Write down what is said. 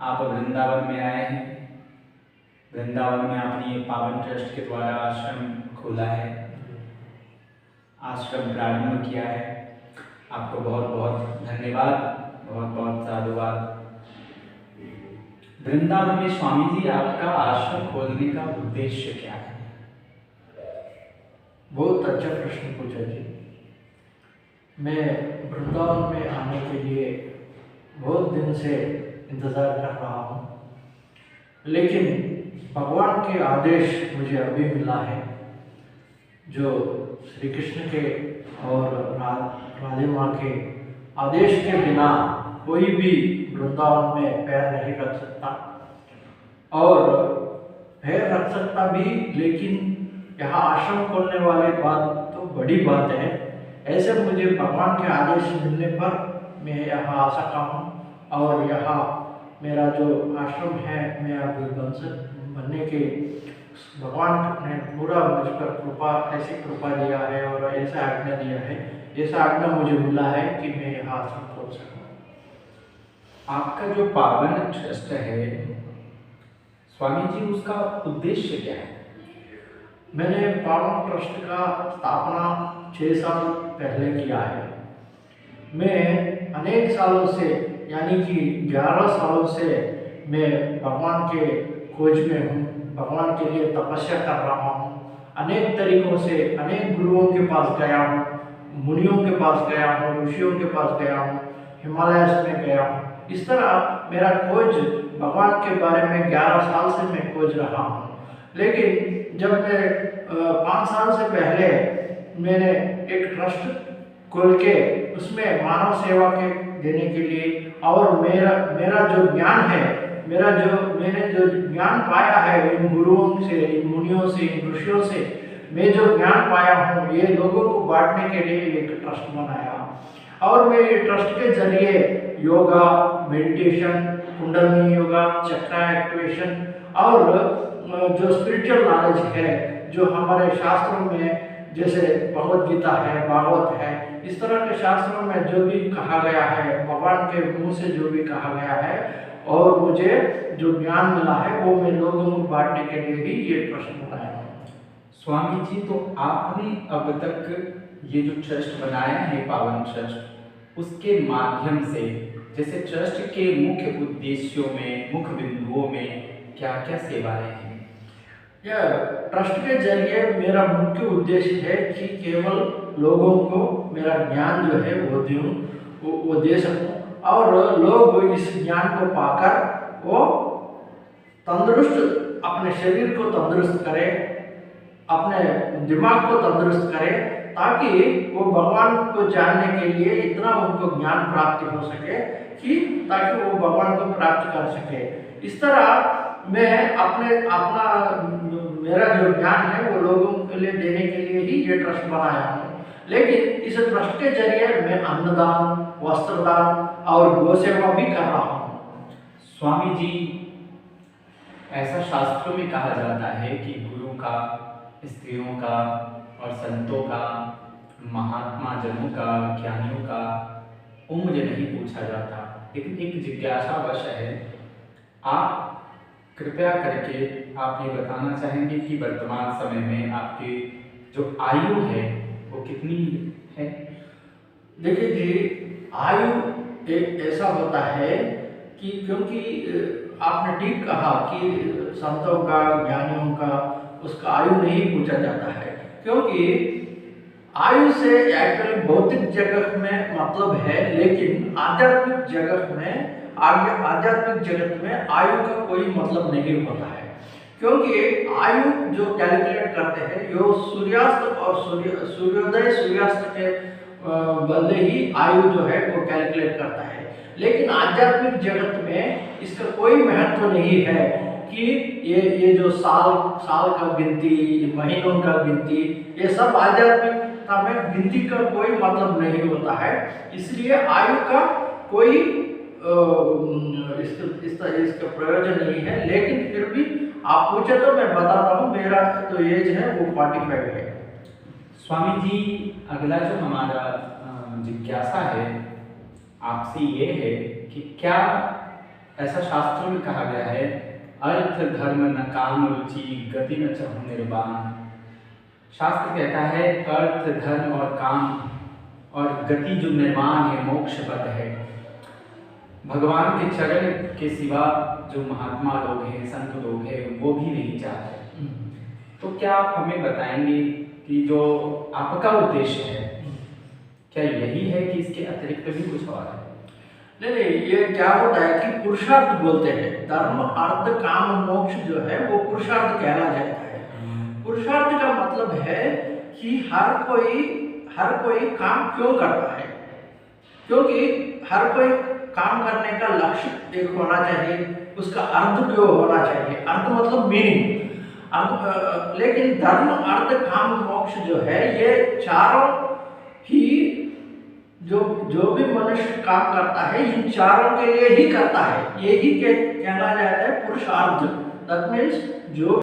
आप वृंदावन में आए हैं। वृंदावन में आपने ये पावन ट्रस्ट के द्वारा आश्रम खोला है, आश्रम प्रारंभ किया है। आपको बहुत बहुत धन्यवाद, बहुत बहुत साधुवाद। वृंदावन में स्वामी जी आपका आश्रम खोलने का उद्देश्य क्या है? बहुत अच्छा प्रश्न पूछा जी। मैं वृंदावन में आने के लिए बहुत दिन से इंतज़ार कर रहा हूँ, लेकिन भगवान के आदेश मुझे अभी मिला है, जो श्री कृष्ण के और राधे माँ के आदेश के बिना कोई भी वृंदावन में पैर नहीं रख सकता, और पैर रख सकता भी, लेकिन यहाँ आश्रम खोलने वाली बात तो बड़ी बात है। ऐसे मुझे भगवान के आदेश मिलने पर मैं यहाँ आ सका हूँ, और यहाँ मेरा जो आश्रम है, मैं अभी बनने के भगवान ने पूरा मुझ पर कृपा, ऐसी कृपा दिया है और ऐसा आज्ञा दिया है, ऐसा आज्ञा मुझे मिला है कि मैं यहाँ आश्रम खोल सकूँ। आपका जो पावन ट्रस्ट है स्वामी जी, उसका उद्देश्य क्या है? मैंने पावन ट्रस्ट का स्थापना 6 साल पहले किया है। मैं अनेक सालों से, यानी कि 11 सालों से मैं भगवान के खोज में हूँ, भगवान के लिए तपस्या कर रहा हूँ। अनेक तरीकों से अनेक गुरुओं के पास गया हूँ, मुनियों के पास गया हूँ, ऋषियों के पास गया हूँ, हिमालय में गया हूँ। इस तरह मेरा खोज भगवान के बारे में 11 साल से मैं खोज रहा हूँ। लेकिन जब मैं 5 साल से पहले मैंने एक ट्रस्ट खोल के उसमें मानव सेवा के देने के लिए, और मेरा जो ज्ञान है, मैंने जो ज्ञान पाया है इन गुरुओं से, इन मुनियों से, इन ऋषियों से, मैं जो ज्ञान पाया हूँ, ये लोगों को बांटने के लिए एक ट्रस्ट बनाया। और मैं ये ट्रस्ट के जरिए योगा, मेडिटेशन, कुंडलिनी योगा, चक्रा एक्टिवेशन और जो स्पिरिचुअल नॉलेज है, जो हमारे शास्त्रों में जैसे भगवद गीता है, भागवत है, इस तरह के शास्त्रों में जो भी कहा गया है, भगवान के मुंह से जो भी कहा गया है, और मुझे जो ज्ञान मिला है, वो मैं लोगों को बांटने के लिए ही ये ट्रस्ट बनाया है। स्वामी जी, तो आपने अब तक ये जो ट्रस्ट बनाया है पावन ट्रस्ट, उसके माध्यम से जैसे ट्रस्ट के मुख्य उद्देश्यों में, मुख्य बिंदुओं में क्या क्या सेवाएं हैं? यह ट्रस्ट के जरिए मेरा मुख्य उद्देश्य है कि केवल लोगों को मेरा ज्ञान जो है वो दे सकूं, और लोग इस ज्ञान को पाकर वो तंदुरुस्त, अपने शरीर को तंदुरुस्त करें, अपने दिमाग को तंदुरुस्त करें, ताकि वो भगवान को जानने के लिए इतना उनको ज्ञान प्राप्ति हो सके कि ताकि वो भगवान को प्राप्त कर सके। इस तरह मैं मेरा जो ज्ञान है वो लोगों के लिए देने के लिए ही ये ट्रस्ट बनाया हूँ। लेकिन इस ट्रस्ट के जरिए मैं अन्नदान, वस्त्रदान और गौ सेवा भी कर रहा हूँ। स्वामी जी, ऐसा शास्त्रों में कहा जाता है कि गुरु का, स्त्रियों का और संतों का, महात्मा जनों का, ज्ञानियों का उम्र नहीं पूछा जाता, लेकिन एक जिज्ञासावश है। आप कृपया करके आप ये बताना चाहेंगे कि वर्तमान समय में आपकी जो आयु है वो कितनी है? देखिए जी, आयु एक ऐसा होता है कि, क्योंकि आपने ठीक कहा कि संतों का, ज्ञानियों का, उसका आयु नहीं पूछा जाता है, क्योंकि आयु से एक्चुअली भौतिक जगत में मतलब है, लेकिन आध्यात्मिक जगत में, आध्यात्मिक जगत में आयु का कोई मतलब नहीं होता है। क्योंकि आयु जो कैलकुलेट करते हैं, यो सूर्यास्त और सूर्योदय सूर्यास्त के बदले ही आयु जो है वो कैलकुलेट करता है। लेकिन आध्यात्मिक जगत में इसका कोई महत्व नहीं है कि ये जो साल का गिनती, महीनों का गिनती, ये सब आध्यात्मिकता में गिनती का कोई मतलब नहीं होता है। इसलिए आयु का कोई इसका प्रयोजन नहीं है। लेकिन फिर भी आप पूछे तो मैं बताता हूँ, मेरा तो एज है वो 45 है। स्वामी जी, अगला जो हमारा जिज्ञासा है आपसे ये है कि क्या ऐसा शास्त्रों में कहा गया है, अर्थ धर्म न काम रुचि गति न चहु निर्वाण। शास्त्र कहता है अर्थ धर्म और काम और गति जो निर्वाण है, मोक्ष पद है, भगवान के चरण के सिवा जो महात्मा लोग हैं, संत लोग हैं, वो भी नहीं चाहते। तो क्या आप हमें बताएंगे कि जो आपका उद्देश्य है, क्या यही है कि इसके अतिरिक्त भी कुछ और है? नहीं, ये क्या होता है कि पुरुषार्थ बोलते हैं, धर्म अर्थ काम मोक्ष जो है वो पुरुषार्थ कहला जाता है। पुरुषार्थ का मतलब है कि हर कोई काम क्यों करता है, क्योंकि हर कोई काम करने का लक्ष्य एक होना चाहिए, उसका अर्थ क्यों होना चाहिए, अर्थ मतलब मीनिंग। लेकिन धर्म अर्थ काम मोक्ष जो है ये चारों ही जो भी मनुष्य काम करता है इन चारों के लिए ही करता है, ये ही कहला जाता है पुरुषार्थ। दैट मीन्स जो